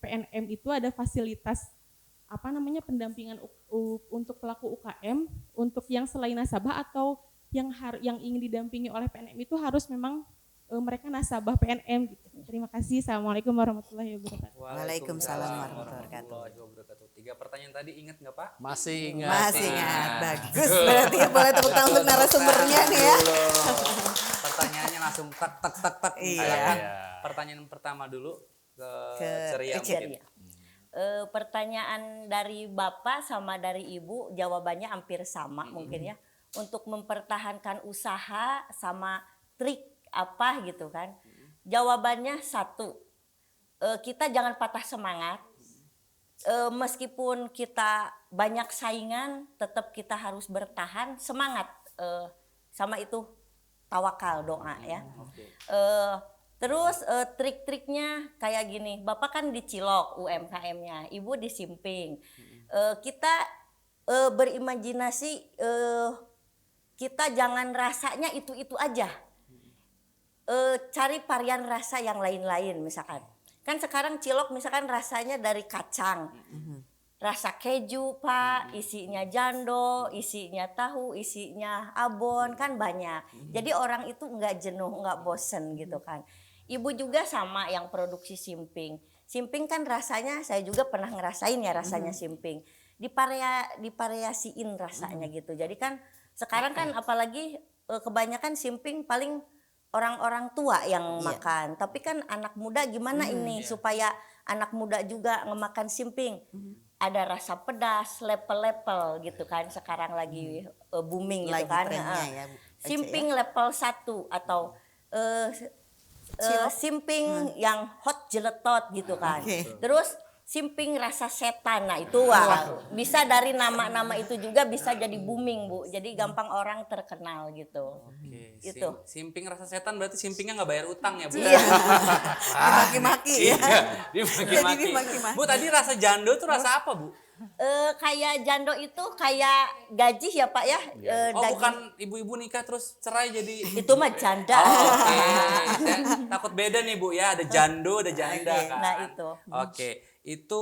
PNM itu ada fasilitas pendampingan untuk pelaku UKM untuk yang selain nasabah, atau yang ingin didampingi oleh PNM itu harus memang mereka nasabah PNM gitu. Terima kasih. Assalamualaikum warahmatullahi wabarakatuh. Waalaikumsalam warahmatullahi wabarakatuh. 3 pertanyaan tadi ingat nggak Pak? Masih ingat. Masih ingat. Bagus. Berarti boleh tepuk tangan untuk narasumbernya nih ya. Pertanyaannya langsung tak tak tak tak. Iya. Silakan. Pertanyaan pertama dulu ke Ceria mungkin. Pertanyaan dari Bapak sama dari Ibu jawabannya hampir sama mungkin ya. Untuk mempertahankan usaha sama trik apa gitu kan. Jawabannya satu, kita jangan patah semangat. Meskipun kita banyak saingan, tetap kita harus bertahan, semangat. Sama itu tawakal, doa ya. Terus trik-triknya kayak gini, Bapak kan di Cilok UMKM-nya, Ibu di Simping. Kita berimajinasi, kita jangan rasanya itu-itu aja. Cari varian rasa yang lain-lain misalkan. Kan sekarang cilok misalkan rasanya dari kacang. Rasa keju Pak, isinya jando, isinya tahu, isinya abon, kan banyak. Jadi orang itu enggak jenuh, enggak bosen gitu kan. Ibu juga sama yang produksi simping. Simping kan rasanya saya juga pernah ngerasain ya rasanya simping. Divariasiin rasanya gitu. Jadi kan sekarang kan apalagi kebanyakan simping paling orang-orang tua yang makan. Tapi kan anak muda gimana ini supaya anak muda juga ngemakan simping. ada rasa pedas, level-level gitu kan. Sekarang lagi booming gitu Lagi kan. trennya ya, Bu Ece, Simping ya. level 1 atau simping yang hot jeletot gitu kan. Oke. Terus simping rasa setan. Nah, itu bisa dari nama-nama itu juga bisa jadi booming, Bu. Jadi gampang orang terkenal gitu. Oke, Itu. simping rasa setan berarti simpingnya nggak bayar utang ya, Bu? Iya. Dimaki-maki ya. Iya, Jadi dimaki-maki. dimaki-maki. Bu, tadi rasa jando tuh rasa apa, Bu? Kayak jando itu kayak gaji ya Pak ya. Oh, Daging. bukan ibu-ibu nikah terus cerai jadi Itu mah janda. Oh, oke. Saya takut beda nih, Bu ya. Ada jando, ada janda kan. Nah, itu. Oke. Itu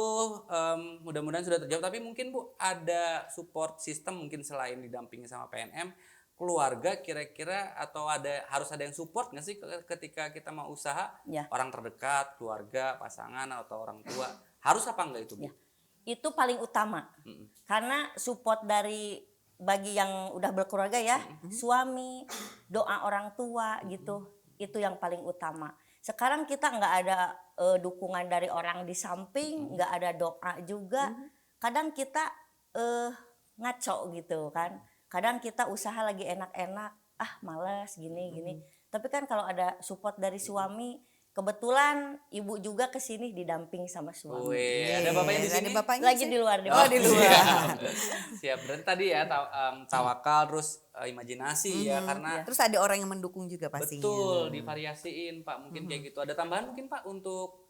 mudah-mudahan sudah terjawab, tapi mungkin Bu ada support system mungkin selain didampingi sama PNM, keluarga kira-kira atau harus ada yang support nggak sih ketika kita mau usaha? Ya. Orang terdekat, keluarga, pasangan atau orang tua. Harus apa enggak itu, Bu? Ya. Itu paling utama. Karena support bagi yang udah berkeluarga ya, suami, doa orang tua gitu. Itu yang paling utama. Sekarang kita nggak ada dukungan dari orang di samping, nggak ada doa juga. Kadang kita ngaco gitu kan. Kadang kita usaha lagi enak-enak, malas gini. Tapi kan kalau ada support dari suami, kebetulan ibu juga kesini didamping sama suami. Wih, ada bapaknya di Ada sini? bapaknya Lagi sih. di luar. Oh, di luar. Siap. Siap. Berarti tadi ya tawakal terus imajinasi ya karena Terus ada orang yang mendukung juga pastinya. betul divariasiin Pak. Mungkin kayak gitu. Ada tambahan mungkin Pak untuk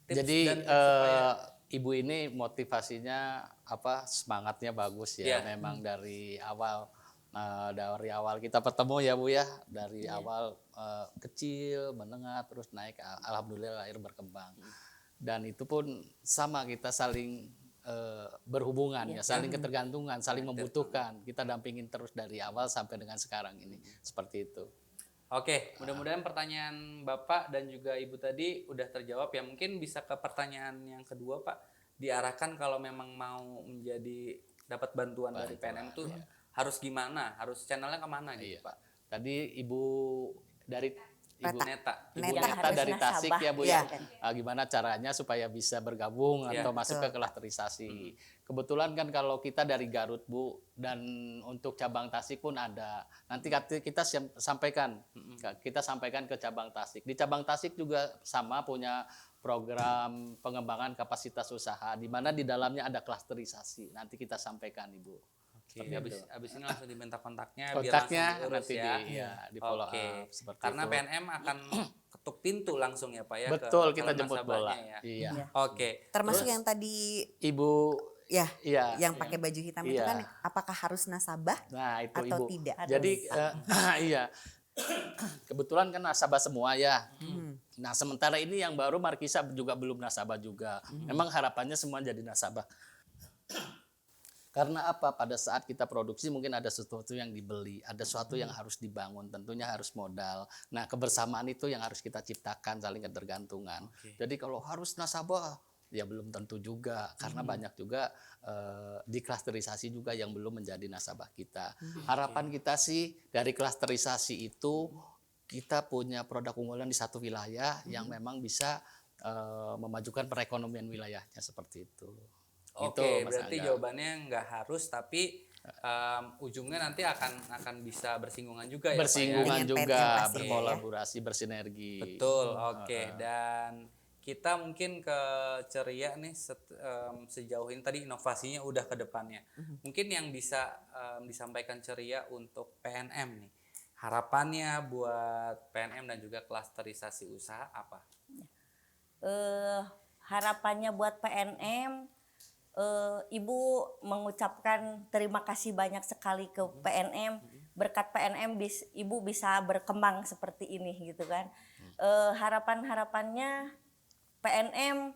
tips Jadi dan supaya ibu ini motivasinya semangatnya bagus ya. Iya. Memang dari awal kita bertemu ya Bu ya, dari awal kecil, menengah, terus naik, alhamdulillah lahir berkembang. Dan itu pun sama, kita saling berhubungan ya, saling ketergantungan, saling membutuhkan. Kita dampingin terus dari awal sampai dengan sekarang ini, seperti itu. Oke, mudah-mudahan pertanyaan Bapak dan juga Ibu tadi udah terjawab ya. Mungkin bisa ke pertanyaan yang kedua Pak. Diarahkan kalau memang mau dapat bantuan dari PNM tuh harus gimana? Harus channelnya kemana gitu Pak? Tadi Ibu Neta. Ibu Yang Neta harus dari Tasik nasabah. ya Bu Iya. ya. Gimana caranya supaya bisa bergabung Iya, atau masuk ke klasterisasi. Kebetulan kan kalau kita dari Garut Bu, dan untuk cabang Tasik pun ada. Nanti kita sampaikan ke cabang Tasik. Di cabang Tasik juga sama punya program pengembangan kapasitas usaha di mana di dalamnya ada klasterisasi. Nanti kita sampaikan Ibu. Oke, abis ini langsung diminta kontaknya, Kontaknya biar langsung diurus nanti ya. di follow Oke. up seperti Karena itu. PNM akan ketuk pintu langsung ya Pak ya. Betul, ke kita calon jemput nasabahnya bola. ya. Iya. Oke. Termasuk yang tadi Ibu ya, iya. yang pakai baju hitam itu Iya. kan apakah harus nasabah? Nah, itu atau Ibu. tidak? Jadi iya. Kebetulan kan nasabah semua ya. Nah, sementara ini yang baru Markisa juga belum nasabah juga. Memang harapannya semua jadi nasabah. Karena apa? Pada saat kita produksi mungkin ada sesuatu yang dibeli, ada sesuatu yang harus dibangun, tentunya harus modal. Nah, kebersamaan itu yang harus kita ciptakan, saling ketergantungan. Jadi kalau harus nasabah, ya belum tentu juga, karena banyak juga di klasterisasi juga yang belum menjadi nasabah kita. Harapan kita sih dari klasterisasi itu kita punya produk unggulan di satu wilayah yang memang bisa memajukan perekonomian wilayahnya seperti itu. Oke, Mas berarti Angga. jawabannya nggak harus, tapi ujungnya nanti akan bisa bersinggungan juga ya Pak ya? Bersinggungan Dengan juga, PNM pasti ya. berkolaborasi, bersinergi. Betul, oke. Dan kita mungkin ke Ceria nih sejauh ini tadi inovasinya udah ke depannya. Mungkin yang bisa disampaikan Ceria untuk PNM nih. Harapannya buat PNM dan juga klasterisasi usaha apa? Harapannya buat PNM, Ibu mengucapkan terima kasih banyak sekali ke PNM. Berkat PNM Ibu bisa berkembang seperti ini gitu kan. Harapannya PNM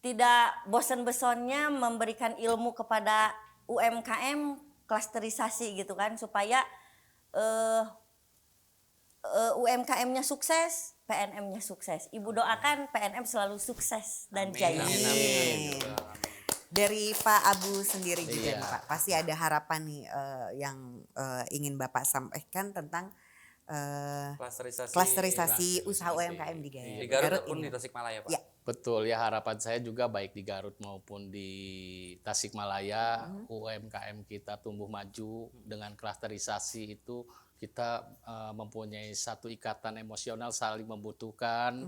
tidak bosan-bosannya memberikan ilmu kepada UMKM klasterisasi gitu kan, supaya UMKM-nya sukses, PNM-nya sukses. Ibu doakan PNM selalu sukses dan jaya. Amin. Dari Pak Abu sendiri juga Iya. nih Pak, pasti ada harapan nih yang ingin Bapak sampaikan tentang Klasterisasi klasterisasi usaha UMKM di di Garut Garut ataupun ini. di Tasikmalaya Pak? Ya. Betul ya, harapan saya juga baik di Garut maupun di Tasikmalaya, UMKM kita tumbuh maju dengan klasterisasi itu kita mempunyai satu ikatan emosional saling membutuhkan,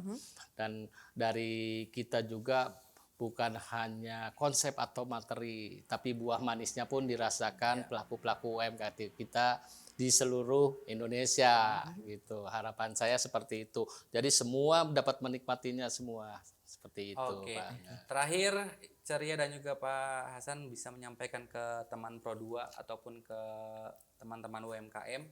dan dari kita juga bukan hanya konsep atau materi, tapi buah manisnya pun dirasakan pelaku-pelaku UMKM kita di seluruh Indonesia gitu. Harapan saya seperti itu. Jadi semua dapat menikmatinya semua. Seperti itu, Oke. Pak. Terakhir, Ceria dan juga Pak Hasan bisa menyampaikan ke teman Pro 2 ataupun ke teman-teman UMKM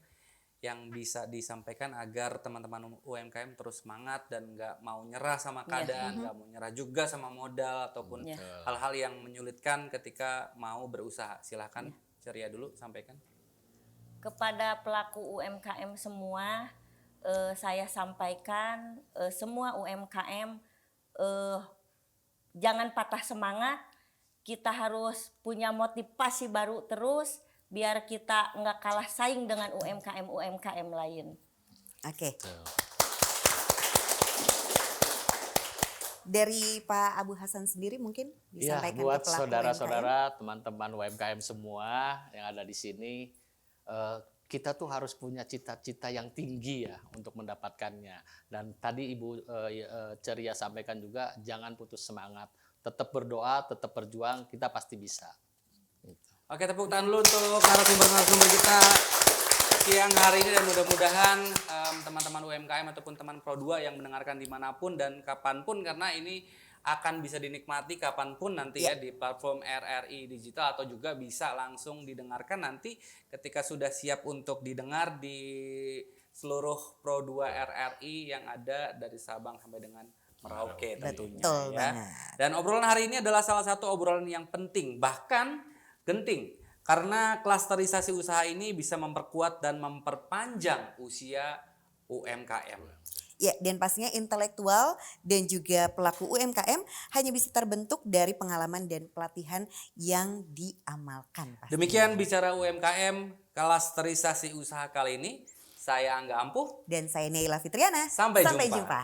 yang bisa disampaikan agar teman-teman UMKM terus semangat dan nggak mau nyerah sama keadaan, nggak mau nyerah juga sama modal ataupun hal-hal yang menyulitkan ketika mau berusaha. Silahkan Ceria dulu sampaikan. Kepada pelaku UMKM semua, saya sampaikan semua UMKM jangan patah semangat, kita harus punya motivasi baru terus biar kita nggak kalah saing dengan UMKM lain. Oke. Dari Pak Abu Hasan sendiri mungkin Ya, disampaikan buat ke pelaku saudara-saudara, teman-teman UMKM semua yang ada di sini, kita tuh harus punya cita-cita yang tinggi ya untuk mendapatkannya. Dan tadi Ibu Ceria sampaikan juga, jangan putus semangat, tetap berdoa, tetap berjuang, kita pasti bisa. Gitu. Oke, tepuk tangan dulu untuk narasumber kita siang hari ini, dan mudah-mudahan teman-teman UMKM ataupun teman Pro 2 yang mendengarkan dimanapun dan kapanpun, karena ini akan bisa dinikmati kapanpun nanti ya di platform RRI Digital, atau juga bisa langsung didengarkan nanti ketika sudah siap untuk didengar di seluruh Pro 2 RRI yang ada dari Sabang sampai dengan Merauke tentunya. Betul ya. banget. Dan obrolan hari ini adalah salah satu obrolan yang penting, bahkan genting, karena klasterisasi usaha ini bisa memperkuat dan memperpanjang usia UMKM. Ya, dan pastinya intelektual dan juga pelaku UMKM hanya bisa terbentuk dari pengalaman dan pelatihan yang diamalkan. Pastinya. Demikian bicara UMKM klasterisasi usaha kali ini. Saya Angga Ampuh. Dan saya Neila Fitriana. Sampai Sampai jumpa. jumpa.